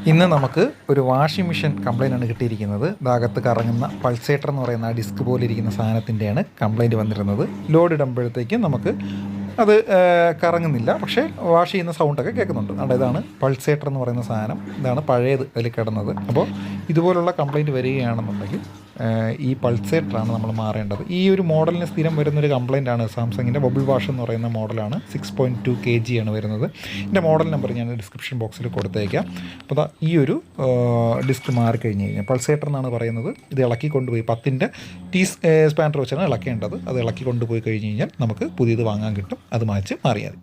ഇന്ന് നമുക്ക് ഒരു വാഷിംഗ് മെഷീൻ കംപ്ലൈൻ്റ് ആണ് കിട്ടിയിരിക്കുന്നത്. ഇതകത്ത് കറങ്ങുന്ന പൾസേറ്റർ എന്ന് പറയുന്ന ആ ഡിസ്ക് പോലെ ഇരിക്കുന്ന സാധനത്തിൻ്റെയാണ് കംപ്ലൈൻറ്റ് വന്നിരുന്നത്. ലോഡ് ഇടുമ്പോഴത്തേക്കും നമുക്ക് അത് കറങ്ങുന്നില്ല, പക്ഷേ വാഷ് ചെയ്യുന്ന സൗണ്ടൊക്കെ കേൾക്കുന്നുണ്ട്. അവിടെ ഇതാണ് പൾസേറ്റർ എന്ന് പറയുന്ന സാധനം. ഇതാണ് പഴയത് അതിൽ കിടന്നത്. അപ്പോൾ ഇതുപോലുള്ള കംപ്ലൈൻറ്റ് വരികയാണെന്നുണ്ടെങ്കിൽ ഈ പൾസേറ്ററാണ് നമ്മൾ മാറേണ്ടത്. ഈ ഒരു മോഡലിന് സ്ഥിരം വരുന്നൊരു കംപ്ലൈൻറ്റാണ് സാംസങ്ങിൻ്റെ ബബിൾ വാഷ് എന്ന് പറയുന്ന മോഡലാണ്. 6.2 kg ആണ് വരുന്നത്. ഇതിൻ്റെ മോഡൽ നമ്പർ ഞാൻ ഡിസ്ക്രിപ്ഷൻ ബോക്സിൽ കൊടുത്തേക്കാം. അപ്പോൾ ഈ ഒരു ഡിസ്ക് മാറിക്കഴിഞ്ഞ് കഴിഞ്ഞാൽ പൾസേറ്റർ എന്നാണ് പറയുന്നത്. ഇത് ഇളക്കി കൊണ്ടുപോയി 10-ൻ്റെ ടീ സ്പാൻഡർ വെച്ചാണ് ഇളക്കേണ്ടത്. അത് ഇളക്കി കൊണ്ടുപോയി കഴിഞ്ഞ് കഴിഞ്ഞാൽ നമുക്ക് പുതിയത് വാങ്ങാൻ കിട്ടും. അത് മാറിയാൽ മതി.